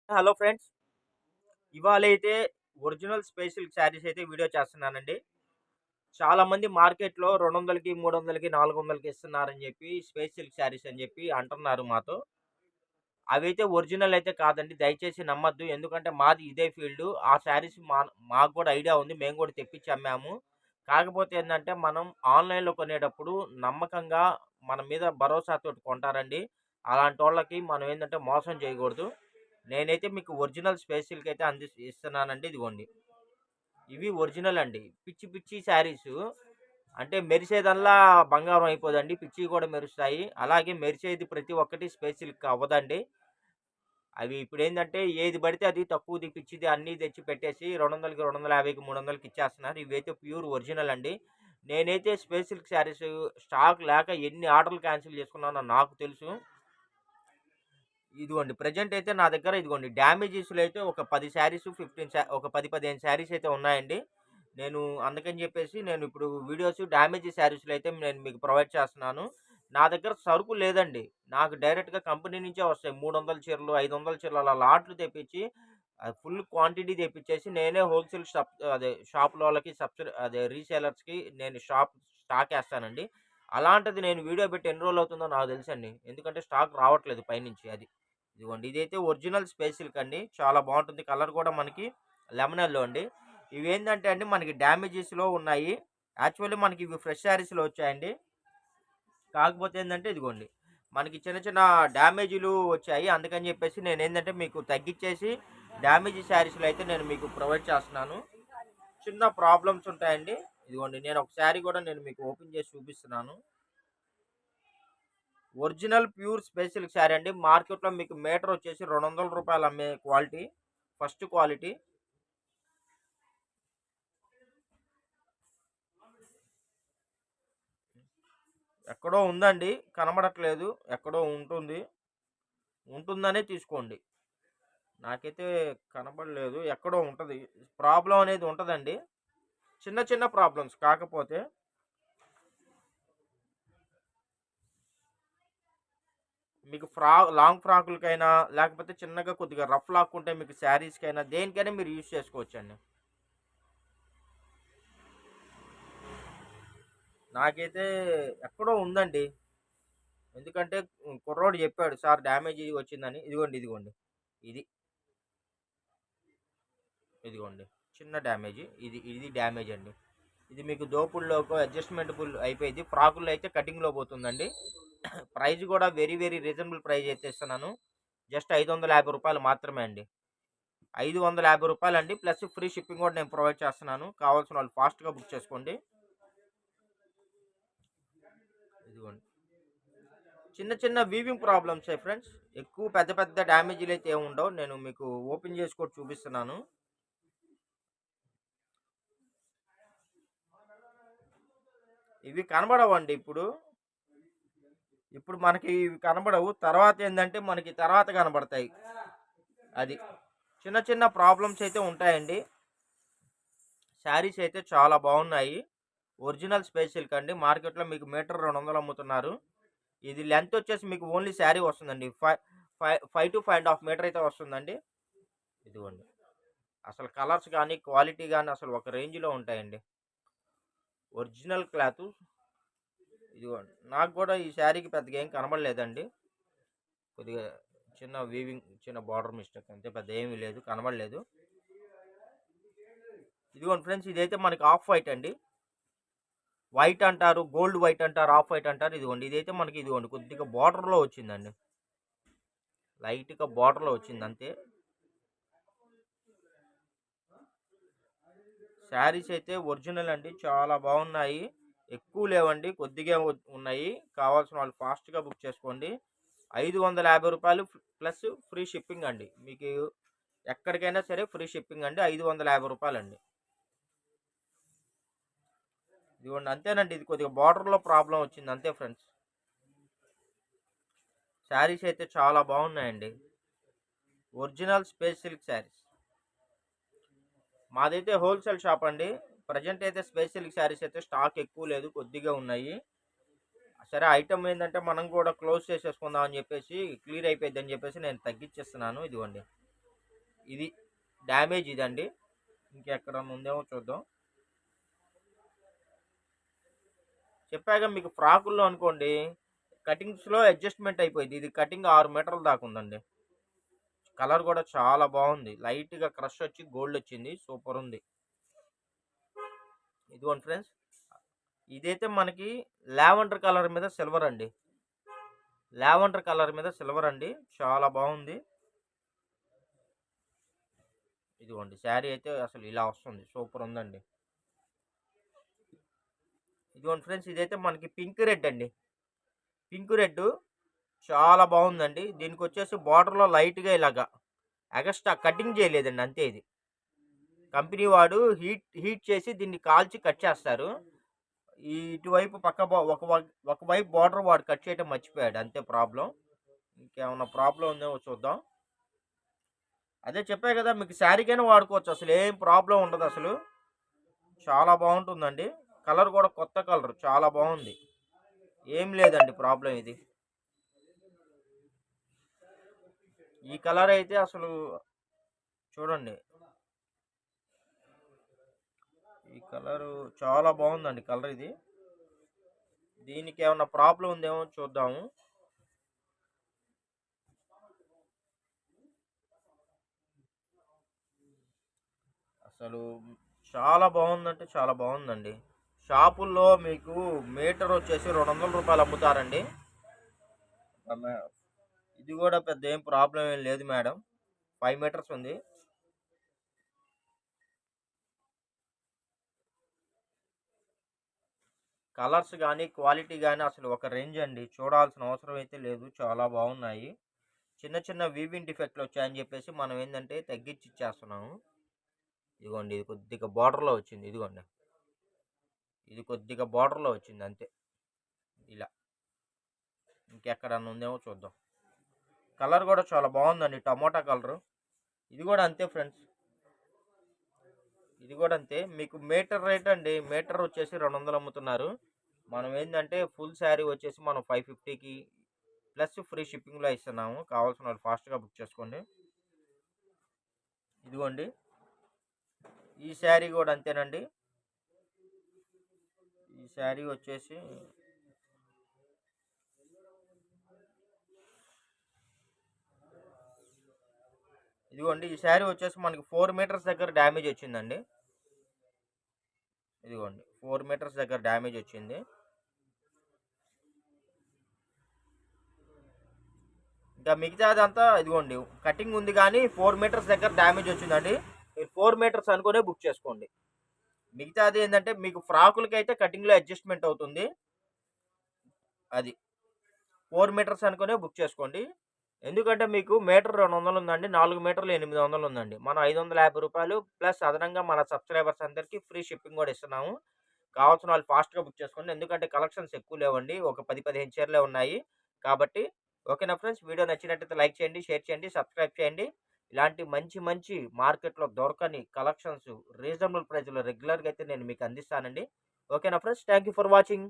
Hello friends. ఇవాళైతే original space silk saris అయితే video చేస్తున్నానండి. చాలామంది మార్కెట్‌లో 200కి, 300కి, 400కి ఇస్తున్నారని చెప్పి స్పేస్ సిల్క్ శారీస్ అని చెప్పి అంటున్నారు మాతో. అవైతే ఒరిజినల్ అయితే కాదండి. దయచేసి నమ్మొద్దు. ఎందుకంటే మాది ఇదే ఫీల్డు. ఆ శారీస్ మాకు కూడా ఐడియా ఉంది. మేము కూడా తెప్పించి అమ్మాము. కాకపోతే ఏందంటే మనం ఆన్‌లైన్‌లో కొనేటప్పుడు నమ్మకంగా మన మీద భరోసాతోటి కొంటారండి. అలాంటోళ్ళకి మనం ఏందంటే మోసం చేయకూడదు. నేనైతే మీకు ఒరిజినల్ స్పేస్ సిల్క్ అయితే ఇస్తున్నానండి. ఇదిగోండి. ఇవి ఒరిజినల్ అండి. పిచ్చి పిచ్చి శారీసు అంటే మెరిసేదల్లా బంగారం అయిపోదండి. పిచ్చియి కూడా మెరుస్తాయి. అలాగే మెరిసేది ప్రతి ఒక్కటి స్పేస్ సిల్క్ అవ్వదండి. అవి ఇప్పుడేందంటే ఏది పడితే అది తక్కువది, పిచ్చిది అన్నీ తెచ్చి పెట్టేసి 200కి, 250కి, 300కి ఇచ్చేస్తున్నారు. ఇవైతే ప్యూర్ ఒరిజినల్ అండి. నేనైతే స్పేస్ సిల్క్ శారీస్ స్టాక్ లేక ఎన్ని ఆర్డర్‌లు క్యాన్సిల్ చేసుకున్నానో నాకు తెలుసు. ఇదిగోండి ప్రెజెంట్ అయితే నా దగ్గర ఇదిగోండి డ్యామేజెస్‌లో అయితే ఒక 10 శారీస్, 15 ఒక 10, 15 శారీస్ అయితే ఉన్నాయండి. నేను అందుకని చెప్పేసి నేను ఇప్పుడు వీడియోస్ డ్యామేజ్ శారీస్‌లో అయితే నేను మీకు ప్రొవైడ్ చేస్తున్నాను. నా దగ్గర సరుకు లేదండి. నాకు డైరెక్ట్‌గా కంపెనీ నుంచే వస్తాయి. 300 చీరలు, 500 చీరలు అలా లాట్లు తెప్పించి ఫుల్ క్వాంటిటీ తెప్పించేసి నేనే హోల్‌సేల్ షాప్‌లోళ్ళకి రీసేలర్స్‌కి నేను స్టాకేస్తానండి. అలాంటిది నేను వీడియో పెట్టి ఎన్ని రోజులవుతుందో నాకు తెలుసండి. ఎందుకంటే స్టాక్ రావట్లేదు పైనుంచి అది. ఇదిగోండి ఇదైతే ఒరిజినల్ స్పేస్ సిల్క్ అండి. చాలా బావుంటుంది. కలర్ కూడా మనకి లెమన్ యెల్లో అండి. ఇవేందంటే అండి మనకి డ్యామేజెస్‌లో ఉన్నాయి. యాక్చువల్లీ మనకి ఇవి ఫ్రెష్ శారీస్‌లో వచ్చాయండి. కాకపోతే ఏందంటే ఇదిగోండి. మనకి చిన్న చిన్న డ్యామేజులు వచ్చాయి. అందుకని చెప్పేసి నేనేందంటే మీకు తగ్గిచ్చేసి డ్యామేజ్ శారీస్‌లో అయితే నేను మీకు ప్రొవైడ్ చేస్తున్నాను. చిన్న ప్రాబ్లమ్స్ ఉంటాయండి. ఇదిగోండి నేను ఒక శారీ కూడా నేను మీకు ఓపెన్ చేసి చూపిస్తున్నాను. Original pure space silk sari అండి. మార్కెట్‌లో మీకు మీటర్ వచ్చేసి రూ. 200 అమ్మే క్వాలిటీ. First quality. ఎక్కడో ఉందండి. కనబడట్లేదు. ఎక్కడో ఉంటుంది. ఉంటుందనే తీసుకోండి. నాకైతే కనబడలేదు. ఎక్కడో ఉంటది. ప్రాబ్లమ్ అనేది ఉంటదండి. చిన్న చిన్న ప్రాబ్లమ్స్ కాకపోతే మీకు లాంగ్ ఫ్రాకులకైనా లేకపోతే చిన్నగా కొద్దిగా రఫ్ లాక్కుంటే మీకు శారీస్‌కైనా దేనికైనా మీరు యూజ్ చేసుకోవచ్చండి. నాకైతే ఎక్కడో ఉందండి. ఎందుకంటే కుర్రోడు చెప్పాడు సార్ డ్యామేజ్ వచ్చిందని. ఇదిగోండి. ఇది. ఇదిగోండి. చిన్న డ్యామేజ్. ఇది డ్యామేజ్ అండి. ఇది మీకు దోపుడులోకో అడ్జస్ట్‌మెంటబుల్ అయిపోయిద్ది. ఫ్రాకుల్లో అయితే కటింగ్‌లో పోతుందండి. ప్రైస్ కూడా వెరీ వెరీ రీజనబుల్ ప్రైస్ అయితే ఇస్తున్నాను. జస్ట్ రూ. 550 మాత్రమే అండి. రూ. 550 అండి. ప్లస్ ఫ్రీ షిప్పింగ్ కూడా నేను ప్రొవైడ్ చేస్తున్నాను. కావాల్సిన వాళ్ళు ఫాస్ట్‌గా బుక్ చేసుకోండి. ఇదిగోండి. చిన్న చిన్న వీవింగ్ ప్రాబ్లమ్సే ఫ్రెండ్స్. ఎక్కువ పెద్ద పెద్ద డ్యామేజ్‌లయితే ఏమి ఉండవు. నేను మీకు ఓపెన్ చేసి కూడా చూపిస్తున్నాను. ఇవి కనబడవండి ఇప్పుడు. ఇప్పుడు మనకి ఇవి కనబడవు. తర్వాత ఏందంటే మనకి తర్వాత కనబడతాయి. అది. చిన్న చిన్న ప్రాబ్లమ్స్ అయితే ఉంటాయండి. శారీస్ అయితే చాలా బాగున్నాయి. ఒరిజినల్ స్పేస్ సిల్క్ అండి. మార్కెట్‌లో మీకు మీటర్ 200 అమ్ముతున్నారు. ఇది లెంత్ వచ్చేసి మీకు ఓన్లీ శారీ వస్తుందండి. 5-5.5 మీటర్ అయితే వస్తుందండి. ఇదిగోండి. అసలు కలర్స్ గాని, క్వాలిటీ గాని అసలు ఒక రేంజ్‌లో ఉంటాయండి. Original cloth. ఇదిగోండి. నాకు కూడా ఈ శారీకి పెద్దగా ఏం కనబడలేదండి. కొద్దిగా చిన్న వీవింగ్, చిన్న బార్డర్ మిస్టేక్ అంతే. పెద్ద ఏమీ లేదు. కనబడలేదు. ఇదిగోండి ఫ్రెండ్స్ ఇదైతే మనకి ఆఫ్ వైట్ అండి. వైట్ అంటారు, గోల్డ్ వైట్ అంటారు, ఆఫ్ వైట్ అంటారు. ఇదిగోండి ఇదైతే మనకి ఇదిగోండి కొద్దిగా బార్డర్‌లో వచ్చిందండి. లైట్‌గా బార్డర్‌లో వచ్చింది అంతే. శారీస్ అయితే ఒరిజినల్ అండి. చాలా బాగున్నాయి. ఎక్కువ లేవండి. కొద్దిగా ఉన్నాయి. కావాల్సిన వాళ్ళు ఫాస్ట్‌గా బుక్ చేసుకోండి. రూ. 550 ప్లస్ ఫ్రీ షిప్పింగ్ అండి. మీకు ఎక్కడికైనా సరే ఫ్రీ షిప్పింగ్ అండి. రూ. 550 అండి. ఇదిగోండి అంతేనండి. ఇది కొద్దిగా బార్డర్‌లో ప్రాబ్లమ్ వచ్చింది అంతే ఫ్రెండ్స్. శారీస్ అయితే చాలా బాగున్నాయండి. Original space silk saris. మాదైతే హోల్సేల్ షాప్ అండి. ప్రెజెంట్ అయితే స్పేస్ సిల్క్ శారీస్ అయితే స్టాక్ ఎక్కువ లేదు. కొద్దిగా ఉన్నాయి. సరే ఐటెమ్ ఏందంటే మనం కూడా క్లోజ్ చేసేసుకుందాం అని చెప్పేసి క్లియర్ అయిపోయిద్దని చెప్పేసి నేను తగ్గిచ్చేస్తున్నాను. ఇదిగోండి. ఇది డ్యామేజ్ ఇదండి. ఇంకెక్కడన్నా ఉందేమో చూద్దాం. చెప్పాక మీకు ఫ్రాకుల్లో అనుకోండి కటింగ్స్లో అడ్జస్ట్మెంట్ అయిపోయింది. ఇది కటింగ్ 6 మీటర్ల దాకా ఉందండి. కలర్ కూడా చాలా బాగుంది. లైట్గా క్రష్ వచ్చి గోల్డ్ వచ్చింది. సూపర్ ఉంది. ఇదిగోండి ఫ్రెండ్స్, ఇదైతే మనకి లావెండర్ కలర్ మీద సిల్వర్ అండి. లావెండర్ కలర్ మీద సిల్వర్ అండి. చాలా బాగుంది. ఇదిగోండి శారీ అయితే అసలు ఇలా వస్తుంది. సూపర్ ఉందండి. ఇదిగోండి ఫ్రెండ్స్, ఇదైతే మనకి పింక్ రెడ్ అండి. పింక్ రెడ్ చాలా బాగుందండి. దీనికి వచ్చేసి బార్డర్లో లైట్గా ఇలాగా ఎగస్ట్రా కటింగ్ చేయలేదండి, అంతే. ఇది కంపెనీ వాడు హీట్ చేసి దీన్ని కాల్చి కట్ చేస్తారు. ఈ ఇటువైపు ఒకవైపు బార్డర్ వాడు కట్ చేయడం మర్చిపోయాడు, అంతే ప్రాబ్లం. ఇంకేమన్నా ప్రాబ్లం ఉందేమో చూద్దాం. అదే చెప్పే కదా, మీకు శారీకైనా వాడుకోవచ్చు, అసలు ఏం ప్రాబ్లం ఉండదు. అసలు చాలా బాగుంటుందండి. కలర్ కూడా కొత్త కలర్, చాలా బాగుంది. ఏం లేదండి ప్రాబ్లం. ఇది ఈ కలర్ అయితే అసలు చూడండి, ఈ కలరు చాలా బాగుందండి. కలర్ ఇది. దీనికి ఏమన్నా ప్రాబ్లం ఉందేమో చూద్దాము. అసలు చాలా బాగుందంటే చాలా బాగుందండి. షాపుల్లో మీకు మీటర్ వచ్చేసి 200 రూపాయలు అమ్ముతారండి. ఇది కూడా పెద్ద ఏం ప్రాబ్లం ఏం లేదు మేడం. 5 మీటర్స్ ఉంది. కలర్స్ కానీ క్వాలిటీ కానీ అసలు ఒక రేంజ్ అండి. చూడాల్సిన అవసరం అయితే లేదు, చాలా బాగున్నాయి. చిన్న చిన్న వీవింగ్ డిఫెక్ట్లు వచ్చాయని చెప్పేసి మనం ఏంటంటే తగ్గించి ఇచ్చేస్తున్నాము. ఇదిగోండి, ఇది కొద్దిగా బార్డర్లో వచ్చింది. ఇదిగోండి, ఇది కొద్దిగా బార్డర్లో వచ్చింది, అంతే. ఇలా ఇంకెక్కడన్నా ఉందేమో చూద్దాం. కలర్ కూడా చాలా బాగుందండి, టమోటా కలరు. ఇది కూడా అంతే ఫ్రెండ్స్, ఇది కూడా అంతే. మీకు మీటర్ రేట్ అండి. మీటర్ వచ్చేసి 200 అమ్ముతున్నారు. మనం ఏంటంటే ఫుల్ శారీ వచ్చేసి మనం 550కి ప్లస్ ఫ్రీ షిప్పింగ్లో ఇస్తున్నాము. కావాల్సిన వాళ్ళు ఫాస్ట్గా బుక్ చేసుకోండి. ఇదిగోండి, ఈ శారీ కూడా అంతేనండి. ఈ శారీ వచ్చేసి ఇదిగోండి, ఈ శారీ వచ్చేసి మనకి 4 మీటర్స్ దగ్గర డ్యామేజ్ వచ్చిందండి. ఇదిగోండి, 4 మీటర్స్ దగ్గర డ్యామేజ్ వచ్చింది. ఇంకా మిగతాదంతా ఇదిగోండి కటింగ్ ఉంది, కానీ 4 మీటర్స్ దగ్గర డ్యామేజ్ వచ్చిందండి. మీరు 4 మీటర్స్ అనుకునే బుక్ చేసుకోండి. మిగతాది ఏంటంటే మీకు ఫ్రాకులకి అయితే కటింగ్లో అడ్జస్ట్మెంట్ అవుతుంది. అది 4 మీటర్స్ అనుకునే బుక్ చేసుకోండి. ఎందుకంటే మీకు మీటర్ 200 ఉందండి, 4 మీటర్లు 800 ఉందండి. మనం 550 రూపాయలు ప్లస్ అదనంగా మన సబ్స్క్రైబర్స్ అందరికీ ఫ్రీ షిప్పింగ్ కూడా ఇస్తున్నాము. కావాల్సిన వాళ్ళు ఫాస్ట్గా బుక్ చేసుకోండి. ఎందుకంటే కలెక్షన్స్ ఎక్కువ లేవండి, ఒక 10-15 చీరలే ఉన్నాయి కాబట్టి. ఓకేనా ఫ్రెండ్స్, వీడియో నచ్చినట్టయితే లైక్ చేయండి, షేర్ చేయండి, సబ్స్క్రైబ్ చేయండి. ఇలాంటి మంచి మంచి మార్కెట్లో దొరకని కలెక్షన్స్ రీజనబుల్ ప్రైస్లో రెగ్యులర్గా అయితే నేను మీకు అందిస్తానండి. ఓకేనా friends, thank you for watching.